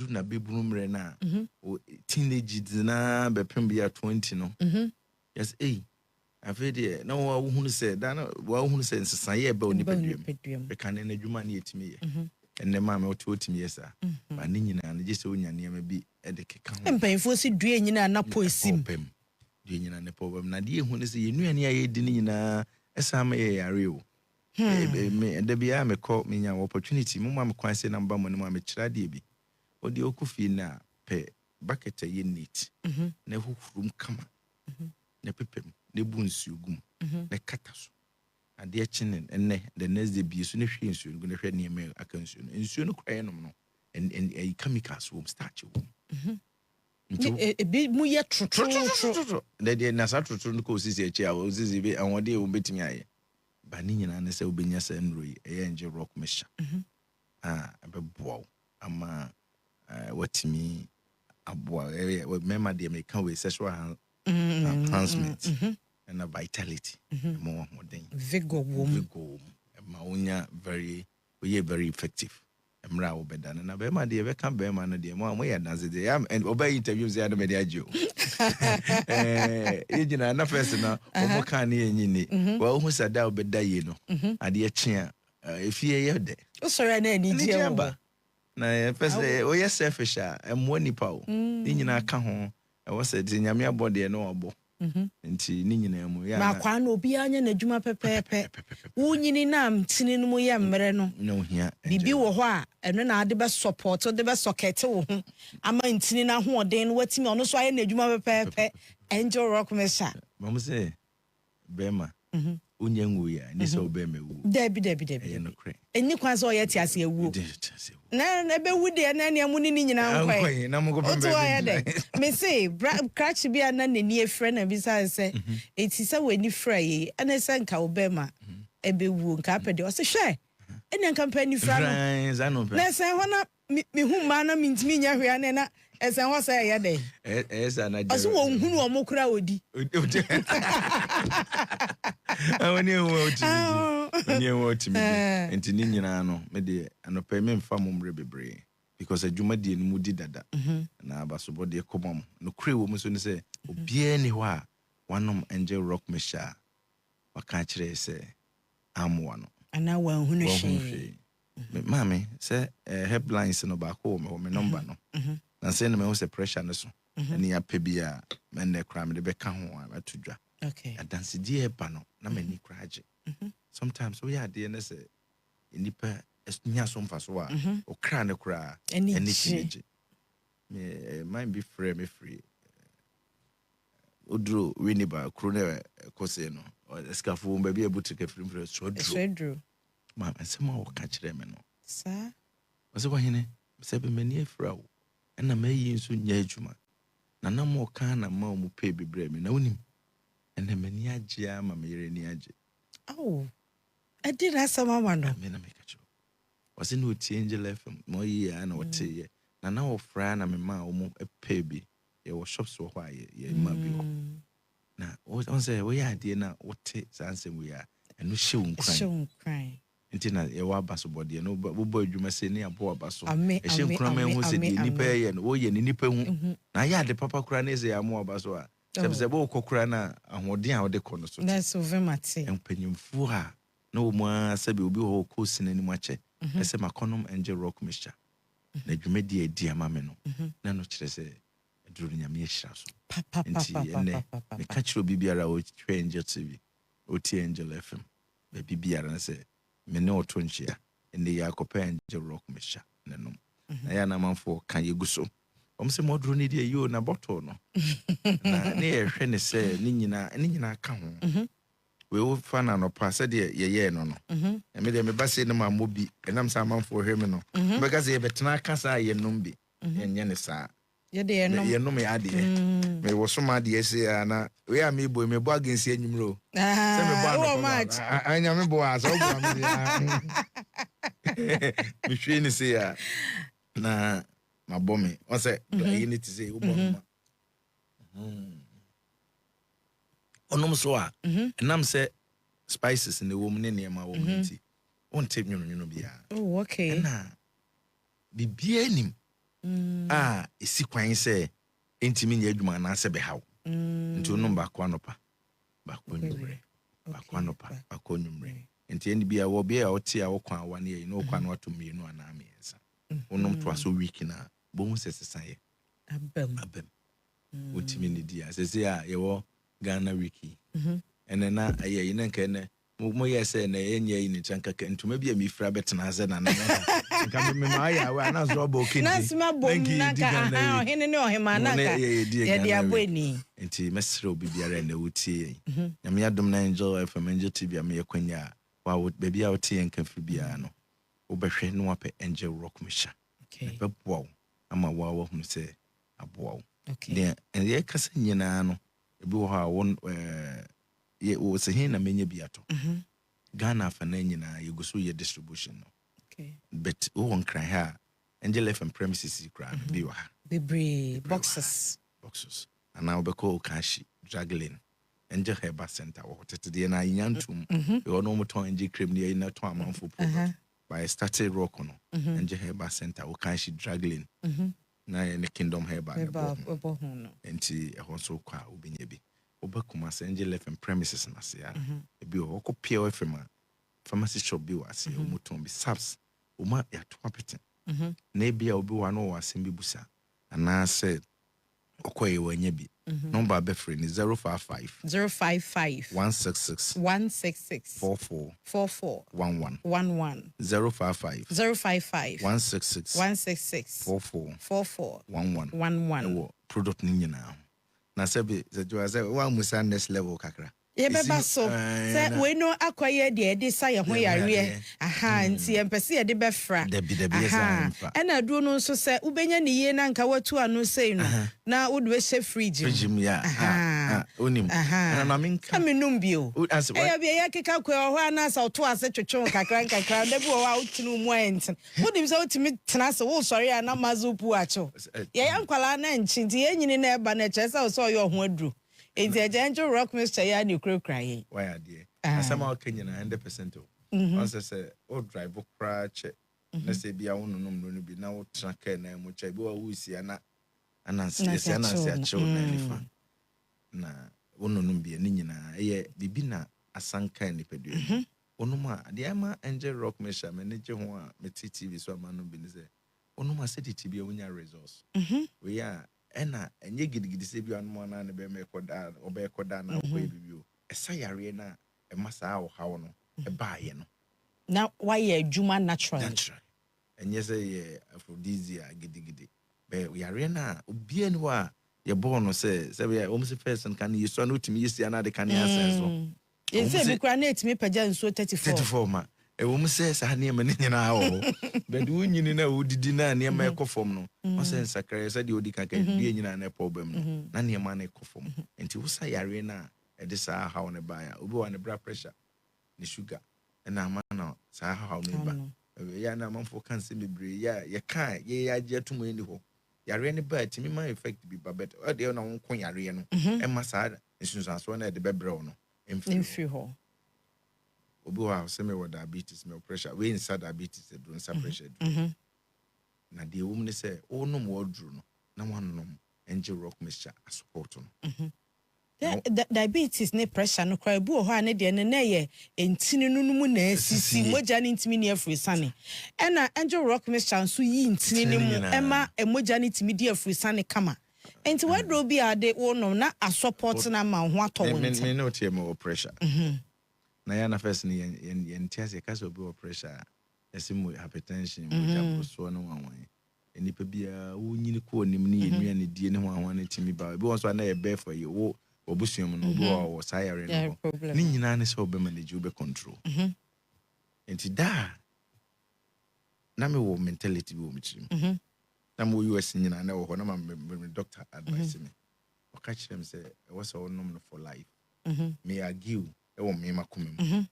na bebrum na teenage na be pembia 20 no yes afede na wa hunu se da na wa hunu se nsesan ye ba oni pedwem be kan na adwuma na yetimi ye enne ma me otimi yesa ba ne nyina na gese onya ne ma bi e de keka ho mpanfo si due nyina na poesim due nyina ne problem na de hunu se ye nuane ya ye di ne nyina esa ma ye yare o me de bia me call me nya opportunity mo ma me kwan se na mba mo ne ma me kira de bi odi okufi na pe bucket ye neat na hufurum kama na pepem ne bu nsuo gum na kata so ade chinen enne the next day bi so ne hwe nsuo gum na hwe ne me aka nsuo no kwaye no no and chemicals wo starch wo bi mu ye trotro de na sa trotro no ko sisi echi a osisi bi anwode wo betimi aye ba ni nyina ne se obenya sa nroi enje rock mesha abeboa ama watimi aboa mema de me kan we sexual enhancement and a vitality more modern vigor ma unya very effective emra obeda na be ma de be kan be ma no de mo ya dance de and obey interviews ya no me de agio ejina na first na omo kan na enyini wa hu sada obeda ye no ade chia efie ye de o sorry na ani je wo na first o ye selfish emo nipa o ni nyina ka ho wo se de nyame abode no obo nti ni nyina mu ya ma kwa na obi anya na adwuma pepepe wo nyini na mtini no mu ya mmere no no hia bibi wo ho a eno na ade be support de be socket wo ho ama ntini na ho oden no watimi ono so aye na adwuma pepepe Angel Rock Mesha mama say bema unya nwu ya ni so be mewu debi enni kwan so ye ti ase ewu na be wu de na ne amu ni nyina nkwan na mo ko pembe me say crash bia na nani efre na bi say eti se wani fra yi ana se nka obema ebe wu nka pede o se hwe ene nka mpa ni fra no na se ho na me hu ma na mintimi nya hwe ana na ese ho say ye de esa na je o se wo hunu o mo kura odi awani wo otimi enti ni nyina no me de anopa me mfa momre bebre because adwuma die no mudi dada na abasobo de komom no kure wo muso ni se obia ni ho a wanom Angel Rock Mesha waka kire se amwa no ana wa hunu hwe mama se headlines no ba ko me number no na se no me ho se pressure no so ani apebia me ne kra me de be ka ho a atudwa okay adanse die ba no na mani kraje sometimes we are there na se nipa nya so mfa so a o kra ne kra ani chije me mind be free odro winiba kro ne kose no escafo ba bi ebutrike free so dro ma asema o ka kire me no sa o se kwa hene se be mani afra wo na mayi nso nya adwuma na na mo ka na ma mo pe bebre me na wonim ene mani agye ama me yere ni agye I did have some mama no me na me ka cho was in with Angel FM mo yi na wote ye na wo fra na me ma wo mo pe bi ye wo shops wo hwa ye ma bi ho na on say we ya de na wote sansem we ya eno hyew nkran ntina ye wa baso bode no bo adwuma se ne abo abaso hye nkran ma hu se de nipa ye no wo ye ne nipa hu na ya de papa kura na eze ya mo abaso a se bo kokura na ahoden a wo de kono so that's so very much empanyimfu ha na wo mo asabe obi ho ko sinani mu ache ese makonom Angel Rock Mesha na dwuma di edi ama me no na no kire se eduru nyame ehira so nti ene me ka kire bibiara o twa Angel TV o ti Angel FM be bibiara na se me ne oto nchia ene ya kopa Angel Rock Mesha nenom na ya na manfo kan yeguso omse modro ne die yo na bottle no na ne ehwe ne se ni nyina ka ho we wo fa na no pa se de ye no me de me ba se ne ma mobi enam sa manfo hwe me no be ga se ye betena aka sa ye nom bi enye ne sa ye de ye nom ya de me wo so ma de se na we am ibo me bo agensi enyimro se me bo no anya me bo aso bo me mi hwe ni se ya na ma bo me o se you need to say wo bo ma onom so a enam se spices in the woman ne ma woman nti on tape nyono bia oh okay na bibia nim esi kwan sɛ ntimi nyɛ adwuma anaasɛ bɛhaw nti wonom baako anɔpa baako nwummerɛ baako anɔpa baako nwummerɛ nti ɛne bia wɔ bia a wote a wokɔ awa ne yɛ no wokɔ no wato mmienu anaa mmiɛnsa wonom toa so week na bohu sɛ sesayɛ abam wotimi ne di a sɛsɛ a yɛwɔ Ghana wiki ɛnɛ na ɛyɛ yi na nka ɛnɛ mo yɛ sɛ na ɛnyɛ yi ne kyɛn kaka ntoma bi a mefira bɛtena ase na na nka me ma ayɛ awa na so ɔbɔ kindi na sima bom na ka ɔhene ne ɔhema na ka yɛde abɔ ani nti mɛsrɛ obi biara na wotie yɛn nyame adom na Angel FM Angel TV a meyɛ kwanya a wa baabi a wotie yɛn ka firi biara no wobɛhwɛ na wapɛ Angel Rock Misha bɛboa wo ama wo hunu sɛ aboa wo ne ɛyɛ kasa nyinaa no ebi wɔ hɔ a won wo sɛ hin na menya bi ato Ghana afa na nyinaa yɛgu so yɛ distribution no but wo won kran ha Angel FM premises kran bi wɔ ha bebre boxes ana wobɛkɔ Okashi Draglin Angel Herbal Center wɔ tete de na nyantum yɛ no moton Angel cream ne na to amanfo product by started rock no Angel Herbal Center Okashi Draglin na yɛ ne Kingdom Herbal no enti ɛhɔ so kɔ a wobɛnya bi obakuma Angel FM premises na se ya ebi o ko Pure FM pharmacy shop bi wa se o muton bi subs o ma ya to apete na ebi a obi wa no wa asem bi busa ana se okoye wanya bi number be free ni 055 166 44 11 055 166 44 11 product ni nyina na sebe ze wa musa next level kakra yebeba so se we no akoye de sa ye ho yare nti empese ye de befra na duro no nso se ubenya ne ye na nka watu anu sei no na wo de hye fridge ya onim na minka aminum bio e bia ye keka ko ho ana sa to ase twetwe kakra da bi wo wa utinu mu ent wo dim se utimi tena se wo sori ana mazupu acho ye yankwala na nchi nti ye nyini na eba na chesa so ye ho aduru enti Angel Rock Misha ya ni kura ye why adie asama o Kenya na 100% o say o drive kra che na se bia wonunum no bi na wo tra ka na mu che bi wa wusi ana anansi a chew na nifa na wonunum bi ni nyina ye bibi na asanka ni pedu onuma ade ama Angel Rock Misha manage ho a meti TV so amanu bi ni se onuma se di TV wonya resource we ya ena enye gidigidi se bi anu na ne be mekoda obekoda na ko ebibio esa yare na e masa awo hawo no e baaye no na why adwuma natural enye se ye aphrodisia gidigidi be yare na obi ani wa ye born no se be o mse person kan yeso na otimi yesi ana de kan yasenso ye se bi kra na etimi pagya nso 34 ma e wo mse sa ne ma ne nyina wo but wo nyini na wo didi na ne ma ekofom no o se nsakare se de odi kaka die nyina na problem no na ne ma na ekofom enti wo sa yare na e de sa hawo ne ba ya obi wa ne blood pressure ne sugar na ama na sa hawo ne ba ya na manfo kan se bebre ya ye kan ye ya je atum eni ho yare ne ba timi ma effect bi ba bet o de na won kon yare no e ma sa nsunsanso na de bebre no emfi ho obi wa se me with diabetes me pressure we inside diabetes do nsa pressure na de wo ne se o no mo odru no na wanom Angel Rock Misha support no diabetes ne pressure no kwa ebu ho ane de ne na ye entini no mu na asisi moja ne ntimi ne afri sane na Angel Rock Misha nso yi ntini ne mu ema emoja ne ntimi di afri sane kama enti wadro bi ade wo no na a support na ma ho atọ won me no tie mo pressure na ya na first ni yen tiase ka so bi pressure esimu hypertension mo jabo so no wanwan enipa bia wo nyini ko onim ne yenua ne die ne ho anwan ne timi ba bi won so na ye bear for you wo obusuom no wo sayare no ni nyina ne so be manage wo be control enti da na me wo mentality bi wo mchim na mo US nyina na wo ho na me doctor advice me o ka kire me say e was all nom for life me argue e wo me makomem